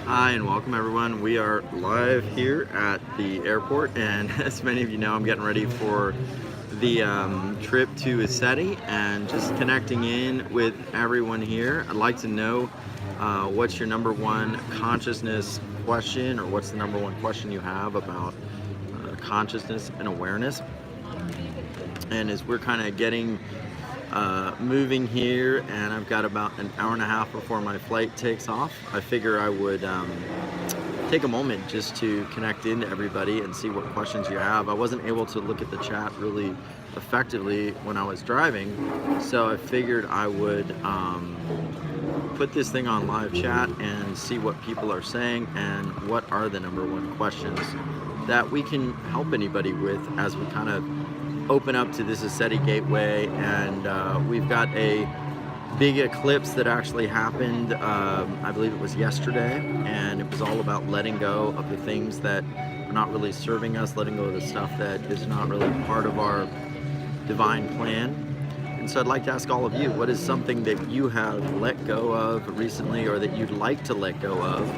Hi and welcome everyone. We are live here at the airport, and as many of you know, I'm getting ready for the trip to ECETI and just connecting in with everyone here. I'd like to know what's your number one consciousness question, or what's the number one question you have about consciousness and awareness. And as we're kind of getting moving here, and I've got about an hour and a half before my flight takes off, I figure I would take a moment just to connect into everybody and see what questions you have. I wasn't able to look at the chat really effectively when I was driving, so I figured I would put this thing on live chat and see what people are saying and what are the number one questions that we can help anybody with as we kind of open up to this ECETI gateway. And we've got a big eclipse that actually happened, I believe it was yesterday, and it was all about letting go of the things that are not really serving us, letting go of the stuff that is not really part of our divine plan. And so I'd like to ask all of you, what is something that you have let go of recently, or that you'd like to let go of?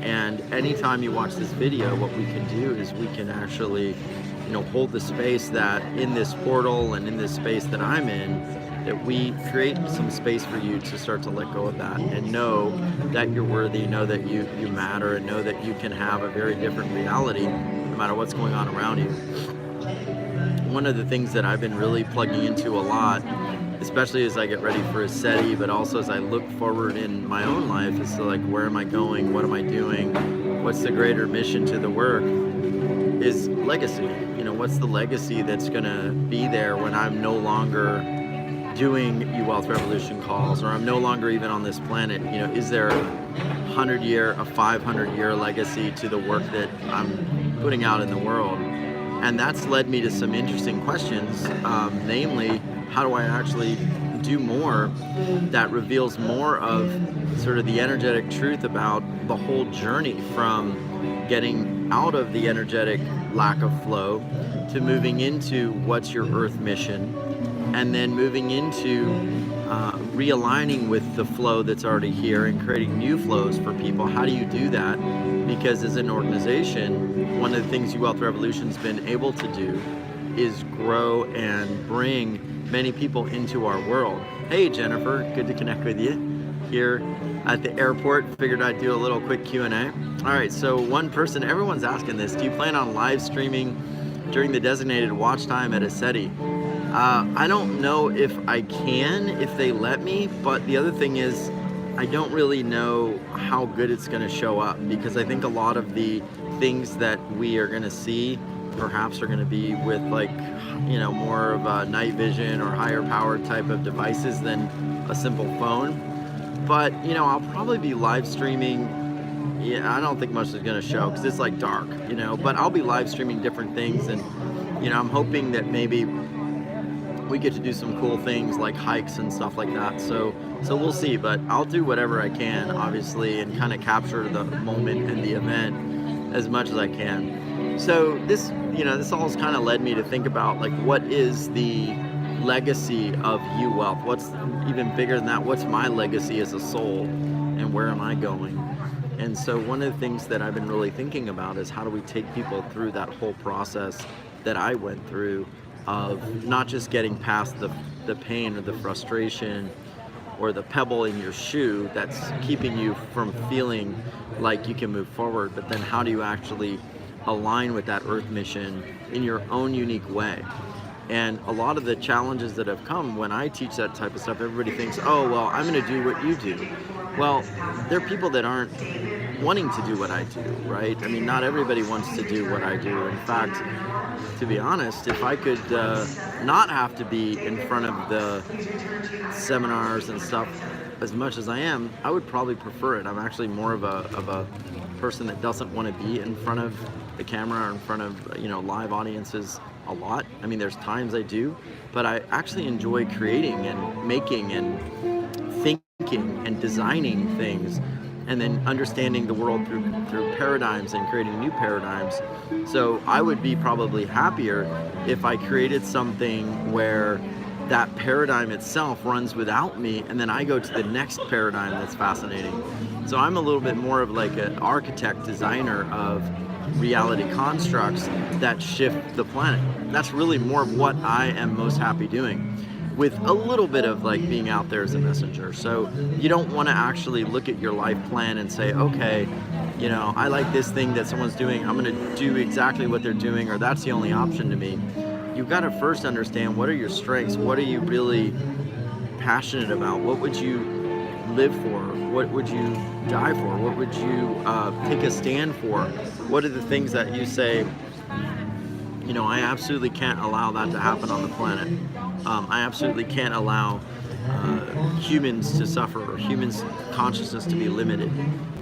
And anytime you watch this video, what we can do is we can actually hold the space that in this portal and in this space that I'm in, that we create some space for you to start to let go of that and know that you're worthy, know that you matter, and know that you can have a very different reality no matter what's going on around you. One of the things that I've been really plugging into a lot, especially as I get ready for ECETI, but also as I look forward in my own life, is to like, where am I going? What am I doing? What's the greater mission to the work? Is legacy. What's the legacy that's gonna be there when I'm no longer doing eWealth Revolution calls, or I'm no longer even on this planet? Is there a 100-year, a 500-year legacy to the work that I'm putting out in the world? And that's led me to some interesting questions, namely, how do I actually do more that reveals more of sort of the energetic truth about the whole journey from getting out of the energetic lack of flow to moving into what's your earth mission, and then moving into realigning with the flow that's already here and creating new flows for people. How do you do that? Because as an organization, one of the things eWealth Revolution's been able to do is grow and bring many people into our world. Hey Jennifer, good to connect with you here at the airport. Figured I'd do a little quick Q&A. All right, so one person, everyone's asking this, do you plan on live streaming during the designated watch time at ECETI? I don't know if I can, if they let me, but the other thing is, I don't really know how good it's gonna show up, because I think a lot of the things that we are gonna see perhaps are gonna be with more of a night vision or higher powered type of devices than a simple phone. But I'll probably be live streaming. I don't think much is gonna show because it's like dark, but I'll be live streaming different things, and I'm hoping that maybe we get to do some cool things like hikes and stuff like that. So we'll see, but I'll do whatever I can, obviously, and kind of capture the moment and the event as much as I can. So this all has kind of led me to think about, like, what is the legacy of eWealth? What's even bigger than that? What's my legacy as a soul, and where am I going? And so one of the things that I've been really thinking about is, how do we take people through that whole process that I went through, of not just getting past the pain or the frustration or the pebble in your shoe that's keeping you from feeling like you can move forward, but then how do you actually align with that earth mission in your own unique way? And a lot of the challenges that have come when I teach that type of stuff, everybody thinks, oh, well, I'm going to do what you do. Well, there are people that aren't wanting to do what I do, right? I mean, not everybody wants to do what I do. In fact, to be honest, if I could not have to be in front of the seminars and stuff as much as I am, I would probably prefer it. I'm actually more of a person that doesn't want to be in front of the camera or in front of live audiences a lot. I mean, there's times I do, but I actually enjoy creating and making and thinking and designing things, and then understanding the world through paradigms and creating new paradigms. So I would be probably happier if I created something where that paradigm itself runs without me, and then I go to the next paradigm that's fascinating. So I'm a little bit more of like an architect, designer of reality constructs that shift the planet. That's really more of what I am most happy doing, with a little bit of like being out there as a messenger. So you don't want to actually look at your life plan and say, okay, you know, I like this thing that someone's doing, I'm going to do exactly what they're doing, or that's the only option to me. You've got to first understand, what are your strengths? What are you really passionate about? What would you live for? What would you die for? What would you take a stand for? What are the things that you say, you know, I absolutely can't allow that to happen on the planet. I absolutely can't allow humans to suffer, or humans' consciousness to be limited.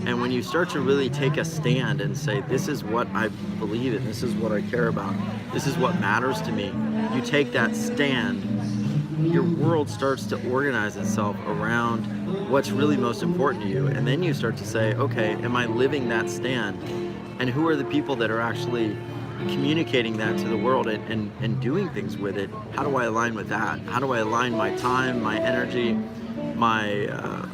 And when you start to really take a stand and say, this is what I believe in, this is what I care about, this is what matters to me, you take that stand, your world starts to organize itself around what's really most important to you. And then you start to say, okay, am I living that stand? And who are the people that are actually communicating that to the world and doing things with it? How do I align with that? How do I align my time, my energy, my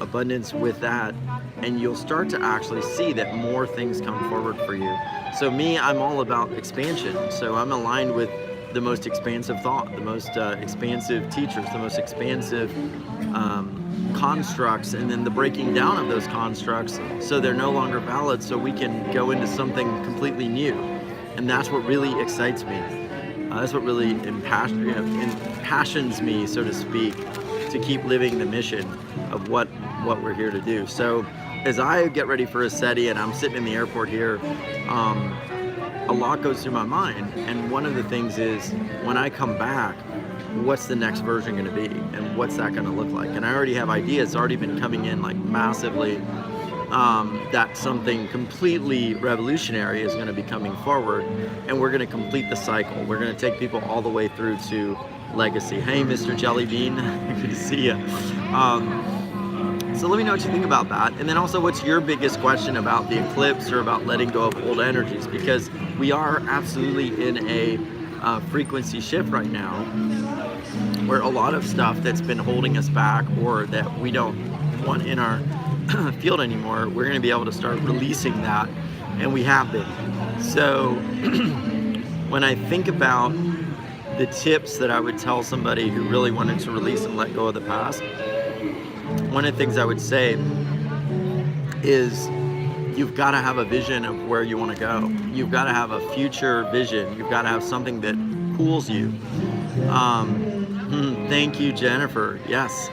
abundance with that? And you'll start to actually see that more things come forward for you. So me, I'm all about expansion. So I'm aligned with the most expansive thought, the most expansive teachers, the most expansive constructs, and then the breaking down of those constructs so they're no longer valid, so we can go into something completely new. And that's what really excites me. That's what really impassions me, so to speak, to keep living the mission of what we're here to do. So as I get ready for ECETI and I'm sitting in the airport here, a lot goes through my mind. And one of the things is, when I come back, what's the next version going to be? And what's that going to look like? And I already have ideas. It's already been coming in like massively. That something completely revolutionary is going to be coming forward, and we're going to complete the cycle. We're going to take people all the way through to legacy. Hey, Mr. Jellybean, good to see you. So let me know what you think about that. And then also, what's your biggest question about the eclipse or about letting go of old energies? Because we are absolutely in a frequency shift right now, where a lot of stuff that's been holding us back, or that we don't want in our field anymore, we're going to be able to start releasing that, and we have been. So when I think about the tips that I would tell somebody who really wanted to release and let go of the past, one of the things I would say is, you've got to have a vision of where you want to go. You've got to have a future vision. You've got to have something that pulls you. Thank you, Jennifer. Yes,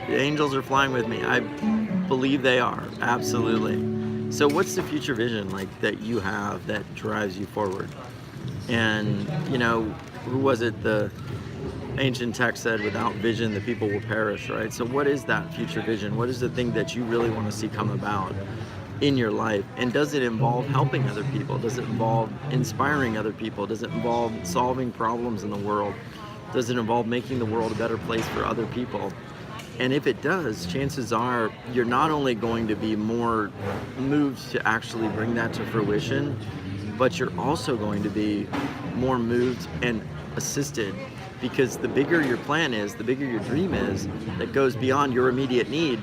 the angels are flying with me. I believe they are, absolutely. So what's the future vision like that you have that drives you forward? And you know, who was it, the ancient text said, without vision the people will perish, right? So what is that future vision? What is the thing that you really want to see come about in your life? And does it involve helping other people? Does it involve inspiring other people? Does it involve solving problems in the world? Does it involve making the world a better place for other people? And if it does, chances are you're not only going to be more moved to actually bring that to fruition, but you're also going to be more moved and assisted, because the bigger your plan is, the bigger your dream is, that goes beyond your immediate need,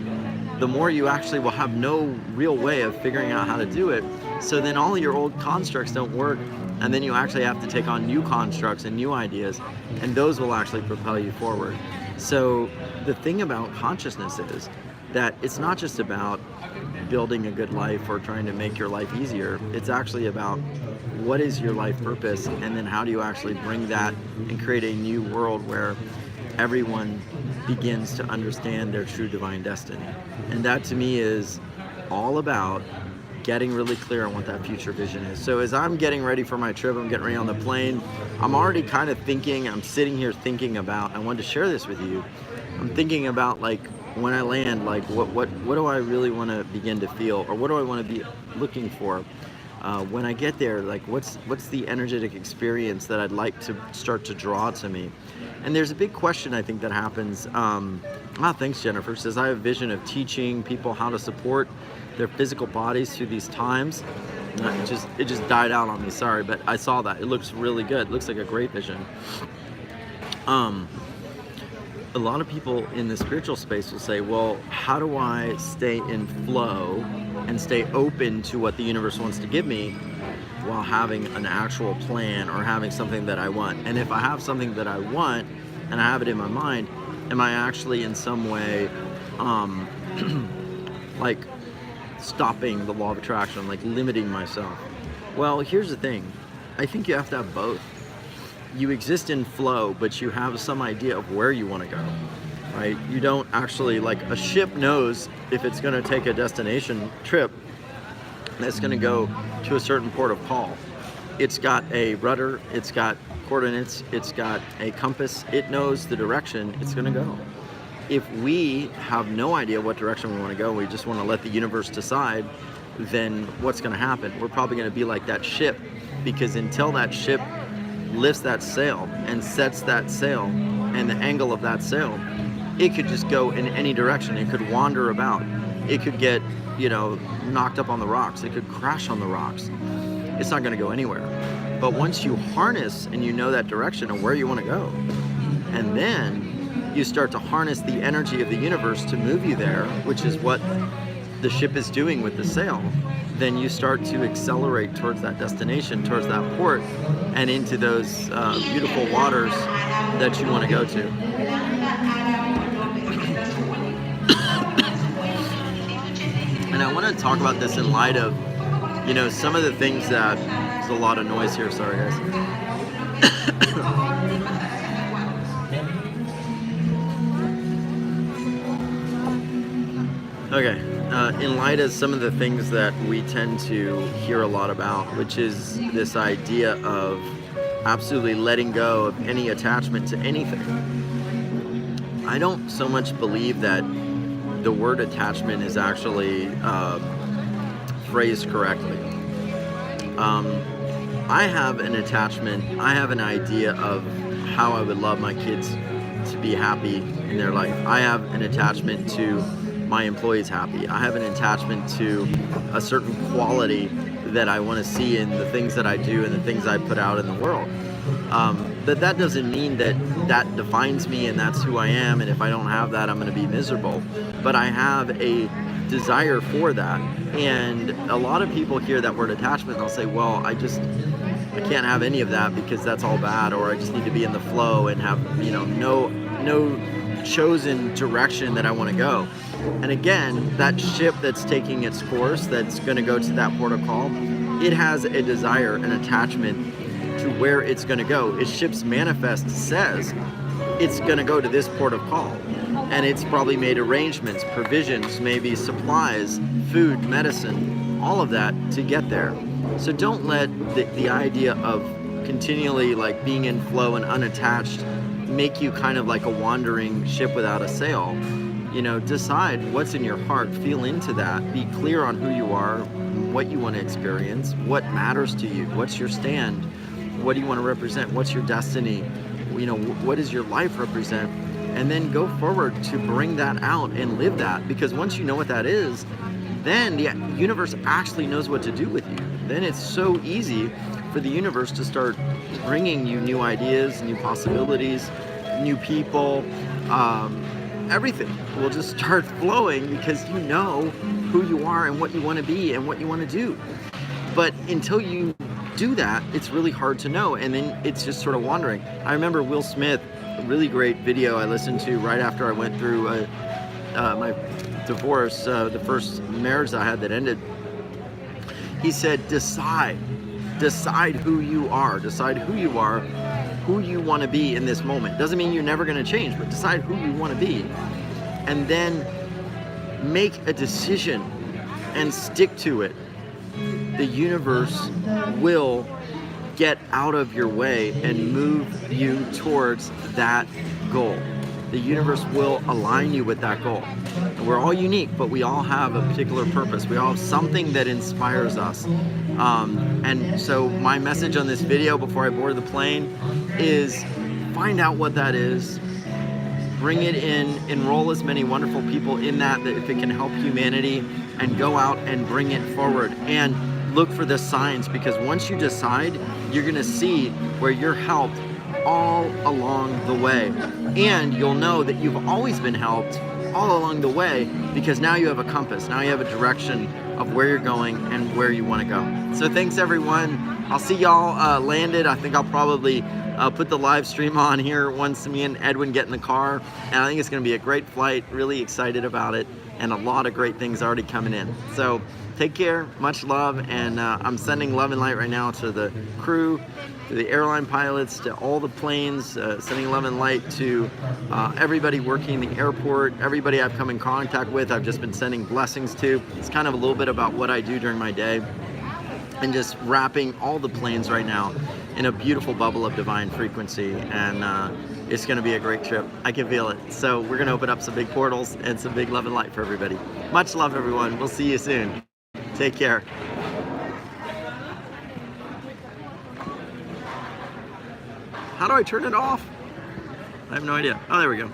the more you actually will have no real way of figuring out how to do it. So then all your old constructs don't work, and then you actually have to take on new constructs and new ideas, and those will actually propel you forward. So the thing about consciousness is that it's not just about building a good life or trying to make your life easier. It's actually about, what is your life purpose, and then how do you actually bring that and create a new world where everyone begins to understand their true divine destiny. And that to me is all about getting really clear on what that future vision is. So as I'm getting ready for my trip, I'm getting ready on the plane, I'm already kind of thinking, I'm sitting here thinking about, I wanted to share this with you, I'm thinking about, like, when I land, like, what do I really want to begin to feel, or what do I want to be looking for when I get there? Like, what's the energetic experience that I'd like to start to draw to me? And there's a big question, I think, that happens. Thanks, Jennifer. Says, I have a vision of teaching people how to support their physical bodies through these times. It just died out on me, sorry, but I saw that. It looks really good. It looks like a great vision. A lot of people in the spiritual space will say, well, how do I stay in flow and stay open to what the universe wants to give me while having an actual plan or having something that I want. And if I have something that I want and I have it in my mind, am I actually in some way like stopping the law of attraction, like limiting myself? Well, here's the thing. I think you have to have both. You exist in flow, but you have some idea of where you want to go, right? You don't actually, like a ship knows if it's going to take a destination trip that's going to go to a certain port of call. It's got a rudder, it's got coordinates, it's got a compass, it knows the direction it's going to go. If we have no idea what direction we want to go, we just want to let the universe decide, then what's going to happen? We're probably going to be like that ship, because until that ship lifts that sail and sets that sail and the angle of that sail, it could just go in any direction. It could wander about. It could get, knocked up on the rocks. It could crash on the rocks. It's not going to go anywhere. But once you harness and you know that direction of where you want to go, and then you start to harness the energy of the universe to move you there, which is what the ship is doing with the sail, then you start to accelerate towards that destination, towards that port, and into those beautiful waters that you want to go to. And I want to talk about this in light of, some of the things that, there's a lot of noise here, sorry guys. Okay. In light of some of the things that we tend to hear a lot about, which is this idea of absolutely letting go of any attachment to anything. I don't so much believe that the word attachment is actually phrased correctly. I have an attachment, I have an idea of how I would love my kids to be happy in their life. I have an attachment to my employees happy. I have an attachment to a certain quality that I want to see in the things that I do and the things I put out in the world. But that doesn't mean that that defines me and that's who I am, and if I don't have that, I'm going to be miserable. But I have a desire for that. And a lot of people hear that word attachment and they'll say, well, I can't have any of that because that's all bad, or I just need to be in the flow and have, no chosen direction that I want to go. And again, that ship that's taking its course, that's going to go to that port of call, it has a desire, an attachment to where it's going to go. Its ship's manifest says it's going to go to this port of call. And it's probably made arrangements, provisions, maybe supplies, food, medicine, all of that to get there. So don't let the idea of continually like being in flow and unattached make you kind of like a wandering ship without a sail. Decide what's in your heart, feel into that, be clear on who you are, what you want to experience, what matters to you, what's your stand, what do you want to represent, what's your destiny, what does your life represent, and then go forward to bring that out and live that. Because once you know what that is, then the universe actually knows what to do with you. Then it's so easy for the universe to start bringing you new ideas, new possibilities, new people, everything will just start flowing because you know who you are and what you want to be and what you want to do. But until you do that, it's really hard to know, and then it's just sort of wandering. I remember Will Smith, a really great video I listened to right after I went through my divorce, the first marriage I had that ended. He said, decide who you are, who you want to be in this moment. Doesn't mean you're never going to change, but decide who you want to be, and then make a decision and stick to it. The universe will get out of your way and move you towards that goal. The universe will align you with that goal. We're all unique, but we all have a particular purpose. We all have something that inspires us. And so my message on this video before I board the plane is find out what that is, bring it in, enroll as many wonderful people in that if it can help humanity, and go out and bring it forward. And look for the signs, because once you decide, you're going to see where you're helped all along the way. And you'll know that you've always been helped all along the way, because now you have a compass, now you have a direction of where you're going and where you want to go. So thanks everyone. I'll see y'all landed. I think I'll probably put the live stream on here once me and Edwin get in the car, and I think it's going to be a great flight. Really excited about it, and a lot of great things already coming in. So take care, much love, and I'm sending love and light right now to the crew, to the airline pilots, to all the planes, sending love and light to everybody working the airport, everybody I've come in contact with, I've just been sending blessings to. It's kind of a little bit about what I do during my day, and just wrapping all the planes right now in a beautiful bubble of divine frequency, and it's gonna be a great trip. I can feel it. So we're gonna open up some big portals and some big love and light for everybody. Much love, everyone. We'll see you soon. Take care. How do I turn it off? I have no idea. Oh, there we go.